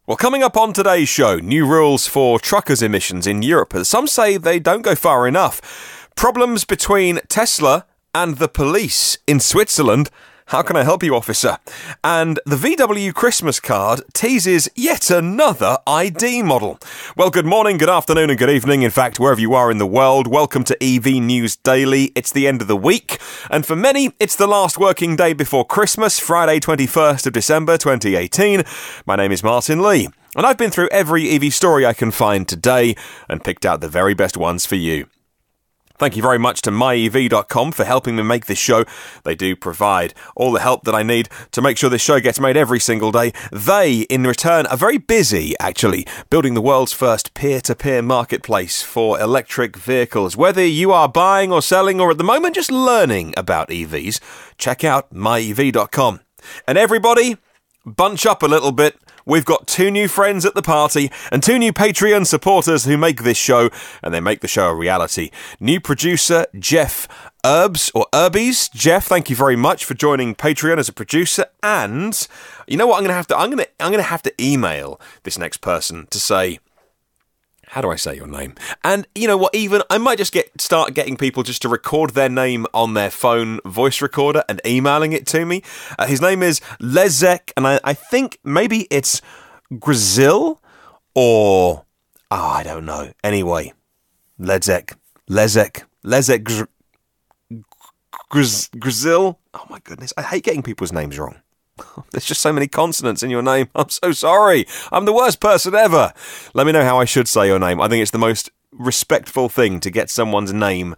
Well, coming up on today's show, new rules for truckers' emissions in Europe. Some say they don't go far enough. Problems between Tesla and the police in Switzerland. How can I help you, officer? And the VW Christmas card teases yet another ID model. Well, good morning, good afternoon and good evening. In fact, wherever you are in the world, welcome to EV News Daily. It's the end of the week, and for many, it's the last working day before Christmas, Friday 21st of December 2018. My name is Martyn Lee, and I've been through every EV story I can find today and picked out the very best ones for you. Thank you very much to myev.com for helping me make this show. They do provide all the help that I need to make sure this show gets made every single day. They, in return, are very busy, actually, building the world's first peer-to-peer marketplace for electric vehicles. Whether you are buying or selling or at the moment just learning about EVs, check out myev.com. And everybody, bunch up a little bit. We've got 2 new friends at the party and 2 new Patreon supporters who make this show, and they make the show a reality. New producer Jeff Urbies. Jeff, thank you very much for joining Patreon as a producer. And you know what? I'm gonna have to email this next person to say, how do I say your name? And you know what, even I might just start getting people just to record their name on their phone voice recorder and emailing it to me. His name is Lezek, and I think maybe it's Grizil or... I don't know. Anyway, Lezek Grizil. Oh my goodness, I hate getting people's names wrong. There's just so many consonants in your name. I'm so sorry. I'm the worst person ever. Let me know how I should say your name. I think it's the most respectful thing to get someone's name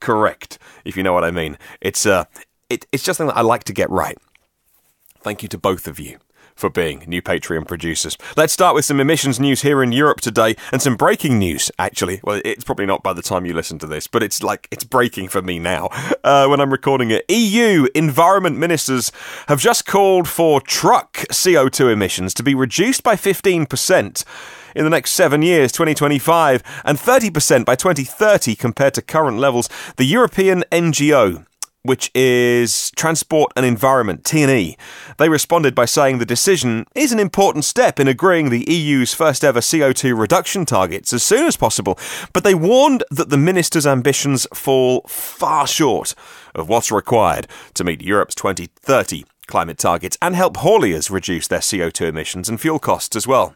correct, if you know what I mean. It's just something that I like to get right. Thank you to both of you for being new Patreon producers. Let's start with some emissions news here in Europe today, and some breaking news, actually. Well, it's probably not by the time you listen to this, but it's breaking for me now when I'm recording it. EU environment ministers have just called for truck CO2 emissions to be reduced by 15% in the next 7 years, 2025, and 30% by 2030 compared to current levels. The European NGO, which is Transport and Environment, T&E. They responded by saying the decision is an important step in agreeing the EU's first ever CO2 reduction targets as soon as possible, but they warned that the ministers' ambitions fall far short of what's required to meet Europe's 2030 climate targets and help hauliers reduce their CO2 emissions and fuel costs as well.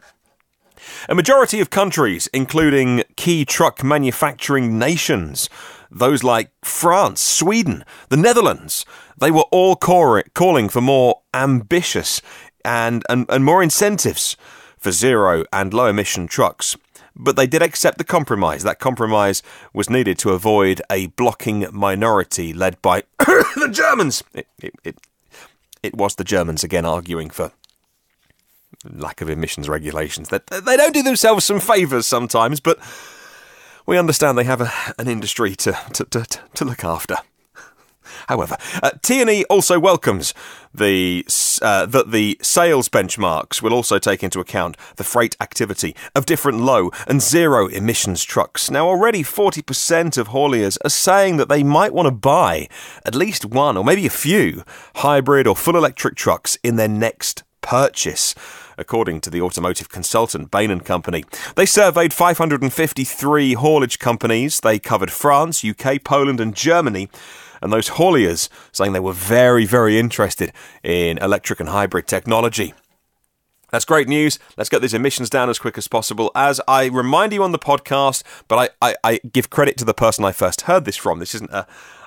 A majority of countries, including key truck manufacturing nations, those like France, Sweden, the Netherlands, they were all calling for more ambitious and more incentives for zero and low emission trucks. But they did accept the compromise. That compromise was needed to avoid a blocking minority led by the Germans. It was the Germans again arguing for lack of emissions regulations. They don't do themselves some favours sometimes, but we understand they have an industry to look after. However, T&E also welcomes that the sales benchmarks will also take into account the freight activity of different low and zero emissions trucks. Now, already 40% of hauliers are saying that they might want to buy at least one or maybe a few hybrid or full electric trucks in their next purchase, according to the automotive consultant Bain and Company. They surveyed 553 haulage companies. They covered France, UK, Poland and Germany. And those hauliers saying they were very, very interested in electric and hybrid technology. That's great news. Let's get these emissions down as quick as possible. As I remind you on the podcast, but I give credit to the person I first heard this from. This isn't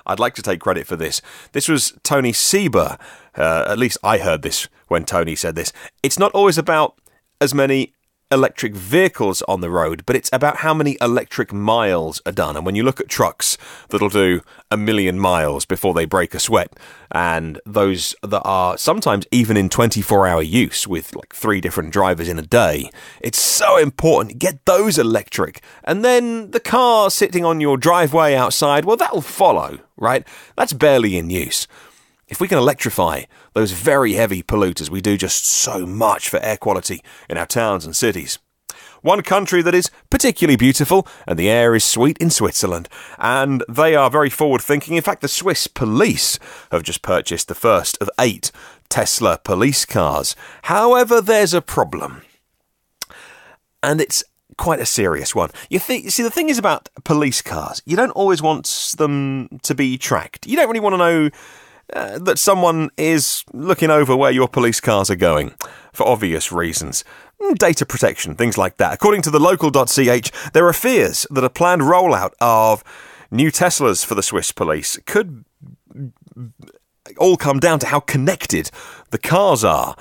I'd like to take credit for this. This was Tony Sieber. At least I heard this when Tony said this. It's not always about as many electric vehicles on the road, but it's about how many electric miles are done. And when you look at trucks that'll do 1 million miles before they break a sweat, and those that are sometimes even in 24-hour use with like 3 different drivers in a day, it's so important to get those electric. And then the car sitting on your driveway outside, well, that'll follow, right? That's barely in use. If we can electrify those very heavy polluters, we do just so much for air quality in our towns and cities. One country that is particularly beautiful and the air is sweet in Switzerland, and they are very forward-thinking. In fact, the Swiss police have just purchased the first of 8 Tesla police cars. However, there's a problem. And it's quite a serious one. You see, the thing is about police cars, you don't always want them to be tracked. You don't really want to know that someone is looking over where your police cars are going, for obvious reasons. Data protection, things like that. According to the local.ch, there are fears that a planned rollout of new Teslas for the Swiss police could all come down to how connected the cars are.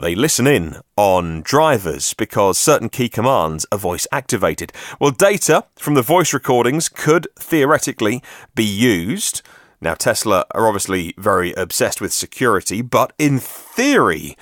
They listen in on drivers because certain key commands are voice activated. Well, data from the voice recordings could theoretically be used. Now, Tesla are obviously very obsessed with security, but in theory,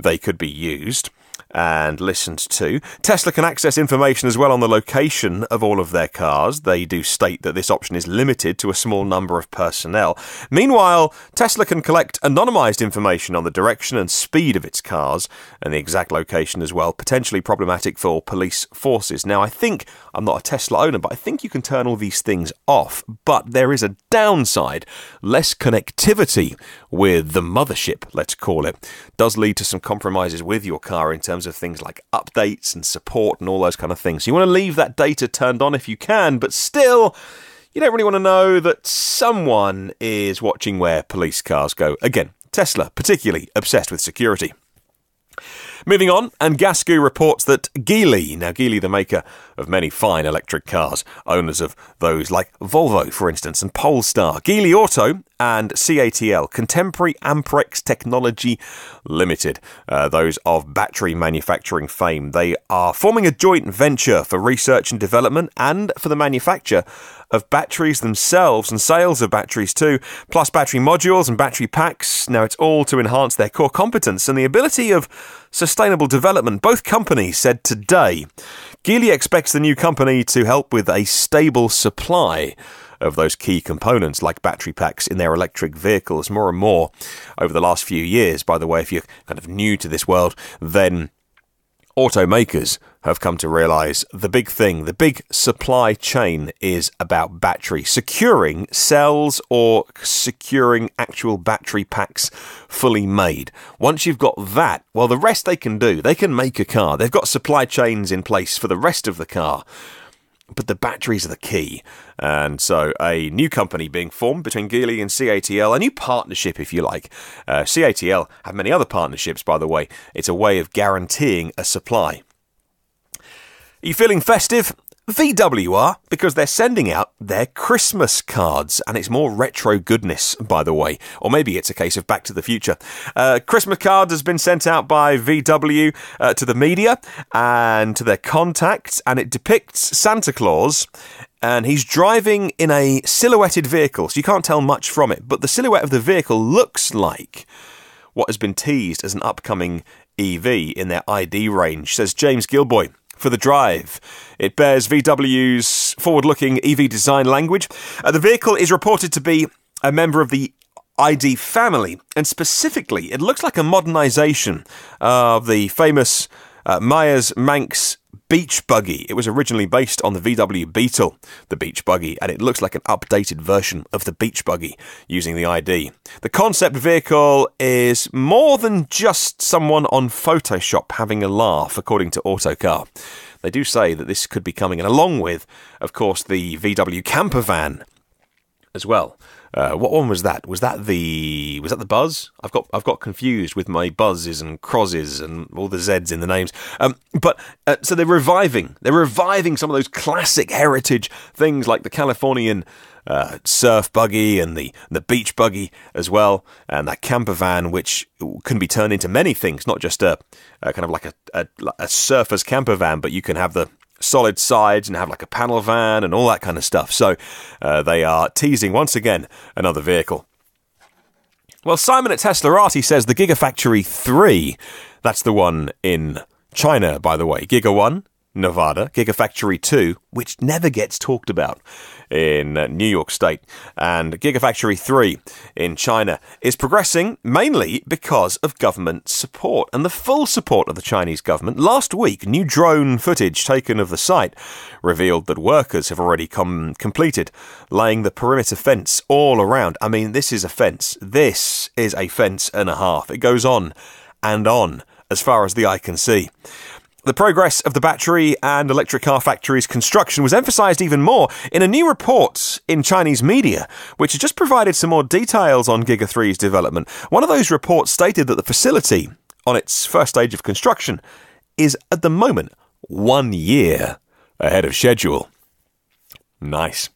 they could be used and listened to. Tesla can access information as well on the location of all of their cars. They do state that this option is limited to a small number of personnel. Meanwhile, Tesla can collect anonymized information on the direction and speed of its cars and the exact location as well, potentially problematic for police forces. Now, I'm not a Tesla owner, but I think you can turn all these things off. But there is a downside. Less connectivity with the mothership, let's call it, does lead to some compromises with your car in terms of things like updates and support and all those kind of things. So you want to leave that data turned on if you can, but still, you don't really want to know that someone is watching where police cars go. Again, Tesla, particularly obsessed with security. Moving on, and Gasgoo reports that Geely, now Geely the maker of many fine electric cars, owners of those like Volvo, for instance, and Polestar, Geely Auto and CATL, Contemporary Amperex Technology Limited, those of battery manufacturing fame. They are forming a joint venture for research and development and for the manufacture of batteries themselves and sales of batteries too, plus battery modules and battery packs. Now, it's all to enhance their core competence and the ability of sustainable development. Both companies said today Geely expects the new company to help with a stable supply of those key components like battery packs in their electric vehicles more and more over the last few years. By the way, if you're kind of new to this world, then automakers have come to realise the big thing, the big supply chain is about battery. Securing cells or securing actual battery packs fully made. Once you've got that, well, the rest they can do. They can make a car. They've got supply chains in place for the rest of the car. But the batteries are the key. And so a new company being formed between Geely and CATL, a new partnership, if you like. CATL have many other partnerships, by the way. It's a way of guaranteeing a supply. Are you feeling festive? VW are, because they're sending out their Christmas cards, and it's more retro goodness, by the way. Or maybe it's a case of Back to the Future. Christmas card has been sent out by VW to the media and to their contacts, and it depicts Santa Claus, and he's driving in a silhouetted vehicle, so you can't tell much from it, but the silhouette of the vehicle looks like what has been teased as an upcoming EV in their ID range, says James Gilboy. For the drive, it bears VW's forward-looking EV design language. The vehicle is reported to be a member of the ID family, and specifically, it looks like a modernisation of the famous Myers-Manx beach buggy. It was originally based on the VW Beetle, the beach buggy, and it looks like an updated version of the beach buggy using the ID. The concept vehicle is more than just someone on Photoshop having a laugh, according to Autocar. They do say that this could be coming, and along with, of course, the VW camper van as well. What one was that? Was that the Buzz? I've got confused with my Buzzes and Crosses and all the Z's in the names. So they're reviving some of those classic heritage things like the Californian surf buggy and the beach buggy as well, and that camper van, which can be turned into many things, not just a kind of like a surfer's camper van, but you can have the solid sides and have like a panel van and all that kind of stuff. So they are teasing once again another vehicle. Well, Simon at Teslarati says the Gigafactory 3, that's the one in China, by the way. Giga 1, Nevada, Gigafactory 2, which never gets talked about, in New York State, and Gigafactory 3 in China is progressing mainly because of government support and the full support of the Chinese government. Last week, new drone footage taken of the site revealed that workers have already completed laying the perimeter fence all around. I mean, this is a fence. This is a fence and a half. It goes on and on as far as the eye can see. The progress of the battery and electric car factory's construction was emphasised even more in a new report in Chinese media, which has just provided some more details on Giga 3's development. One of those reports stated that the facility, on its first stage of construction, is at the moment 1 year ahead of schedule. Nice.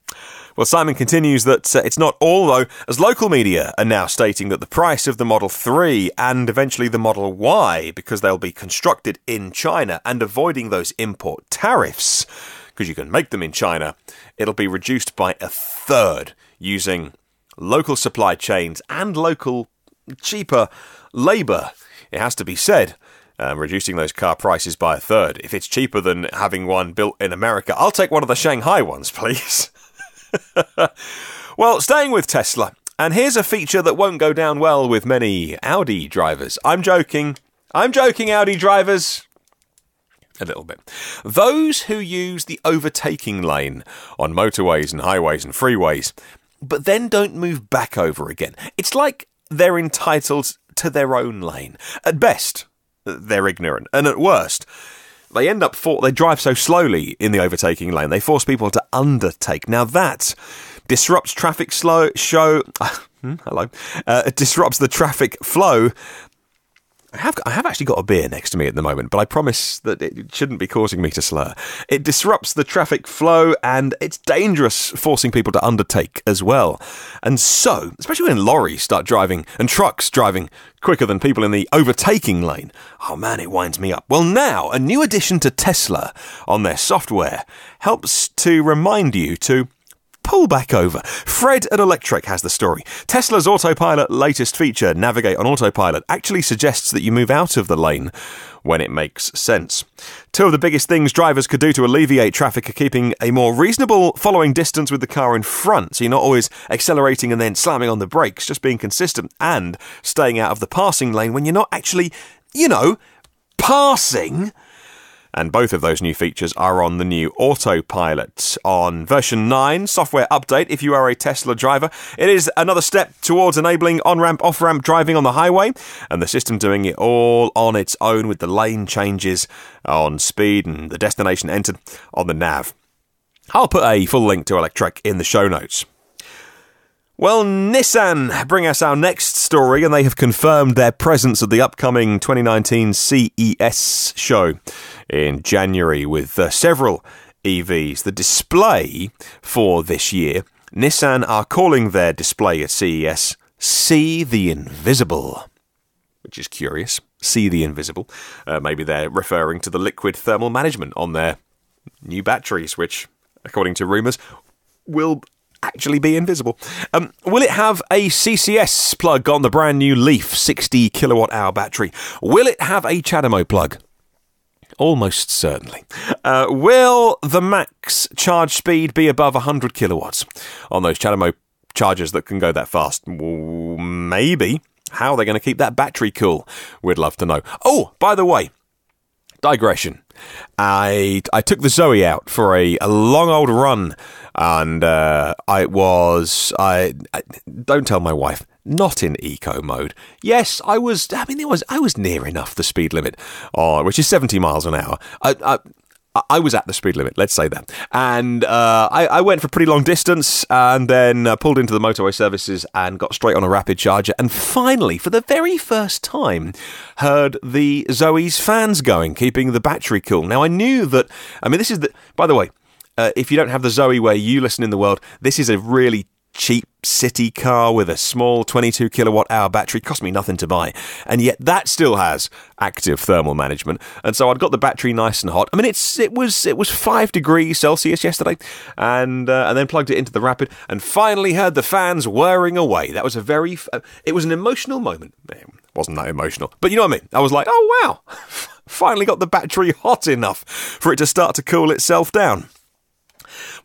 Well, Simon continues that it's not all, though, as local media are now stating that the price of the Model 3 and eventually the Model Y, because they'll be constructed in China and avoiding those import tariffs, because you can make them in China, it'll be reduced by a third using local supply chains and local cheaper labour. It has to be said. Reducing those car prices by a third. If it's cheaper than having one built in America, I'll take one of the Shanghai ones, please. Well, staying with Tesla, and here's a feature that won't go down well with many Audi drivers. I'm joking, Audi drivers. A little bit. Those who use the overtaking lane on motorways and highways and freeways, but then don't move back over again. It's like they're entitled to their own lane. At best, they're ignorant, and at worst, they they drive so slowly in the overtaking lane, they force people to undertake. Now that disrupts traffic it disrupts the traffic flow. I have actually got a beer next to me at the moment, but I promise that it shouldn't be causing me to slur. It disrupts the traffic flow, and it's dangerous forcing people to undertake as well. And so, especially when lorries start driving and trucks driving quicker than people in the overtaking lane, oh man, it winds me up. Well, now, a new addition to Tesla on their software helps to remind you to pull back over. Fred at Electric has the story. Tesla's autopilot latest feature, Navigate on Autopilot, actually suggests that you move out of the lane when it makes sense. Two of the biggest things drivers could do to alleviate traffic are keeping a more reasonable following distance with the car in front, so you're not always accelerating and then slamming on the brakes, just being consistent, and staying out of the passing lane when you're not actually, passing. And both of those new features are on the new Autopilot. On version 9 software update, if you are a Tesla driver, it is another step towards enabling on-ramp, off-ramp driving on the highway, and the system doing it all on its own with the lane changes on speed and the destination entered on the nav. I'll put a full link to Electrek in the show notes. Well, Nissan bring us our next story, and they have confirmed their presence at the upcoming 2019 CES show in January with several EVs. The display for this year, Nissan are calling their display at CES See the Invisible, which is curious. See the Invisible. Maybe they're referring to the liquid thermal management on their new batteries, which, according to rumours, will actually be invisible. Will it have a CCS plug on the brand new Leaf 60 kilowatt hour battery? Will it have a CHAdeMO plug? Almost certainly. Will the max charge speed be above 100 kilowatts on those CHAdeMO chargers that can go that fast? Maybe. How are they going to keep that battery cool? We'd love to know. Oh, by the way, digression. I took the Zoe out for a long old run, and I don't tell my wife, not in eco mode. Yes, I was near enough the speed limit, which is 70 miles an hour. I was at the speed limit, let's say that. And I went for a pretty long distance and then pulled into the motorway services and got straight on a rapid charger. And finally, for the very first time, heard the Zoe's fans going, keeping the battery cool. Now, I knew that, this is by the way, if you don't have the Zoe where you listen in the world, this is a really cheap city car with a small 22 kilowatt hour battery. Cost me nothing to buy, and yet that still has active thermal management. And so I'd got the battery nice and hot. It was 5 degrees Celsius yesterday, and then plugged it into the Rapid and finally heard the fans whirring away. That was it was an emotional moment. It wasn't that emotional, but you know what I mean. I was like, oh wow, finally got the battery hot enough for it to start to cool itself down.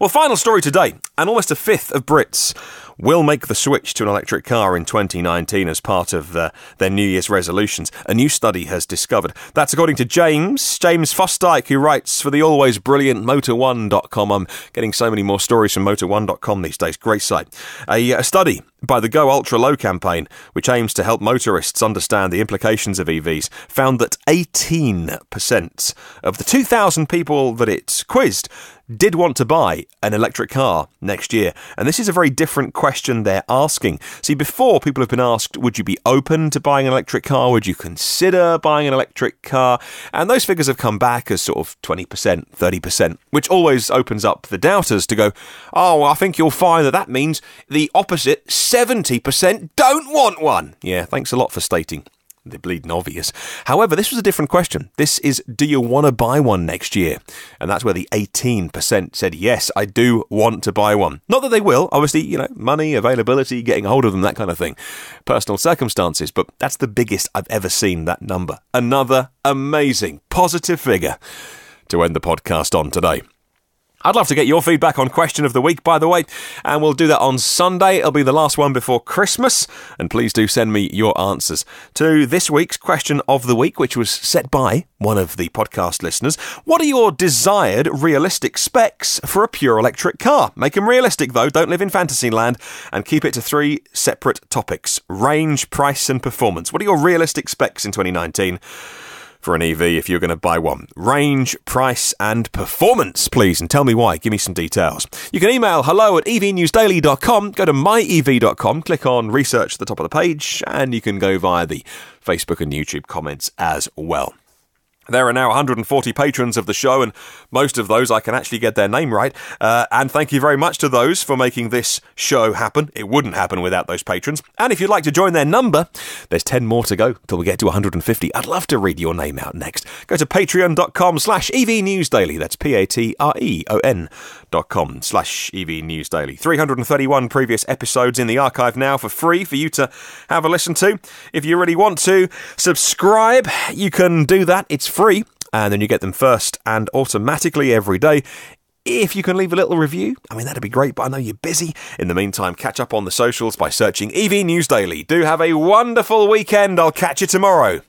Well, final story today, and almost a fifth of Brits will make the switch to an electric car in 2019 as part of their New Year's resolutions, a new study has discovered. That's according to James Fosdyke, who writes for the always brilliant Motor1.com. I'm getting so many more stories from Motor1.com these days. Great site. A study by the Go Ultra Low campaign, which aims to help motorists understand the implications of EVs, found that 18% of the 2,000 people that it quizzed did want to buy an electric car next year. And this is a very different question they're asking. See, before, people have been asked, would you be open to buying an electric car? Would you consider buying an electric car? And those figures have come back as sort of 20%, 30%, which always opens up the doubters to go, oh, I think you'll find that means the opposite, 70% don't want one. Yeah, thanks a lot for stating the bleeding obvious. However, this was a different question. This is, do you want to buy one next year? And that's where the 18% said, yes, I do want to buy one. Not that they will, obviously, money, availability, getting hold of them, that kind of thing. Personal circumstances, but that's the biggest I've ever seen, that number. Another amazing, positive figure to end the podcast on today. I'd love to get your feedback on Question of the Week, by the way, and we'll do that on Sunday. It'll be the last one before Christmas, and please do send me your answers to this week's Question of the Week, which was set by one of the podcast listeners. What are your desired realistic specs for a pure electric car? Make them realistic, though. Don't live in fantasy land, and keep it to 3 separate topics: range, price, and performance. What are your realistic specs in 2019? For an EV, if you're going to buy one? Range, price, and performance, please. And tell me why. Give me some details. You can email hello@evnewsdaily.com. Go to myev.com. Click on research at the top of the page. And you can go via the Facebook and YouTube comments as well. There are now 140 patrons of the show, and most of those I can actually get their name right. And thank you very much to those for making this show happen. It wouldn't happen without those patrons. And if you'd like to join their number, there's 10 more to go till we get to 150. I'd love to read your name out next. Go to patreon.com/EVNewsDaily. That's patreon.com/EVNewsDaily. 331 previous episodes in the archive now for free for you to have a listen to. If you really want to subscribe, you can do that. It's free, and then you get them first and automatically every day. If you can leave a little review, that'd be great, but I know you're busy. In the meantime, catch up on the socials by searching EV News Daily. Do have a wonderful weekend. I'll catch you tomorrow.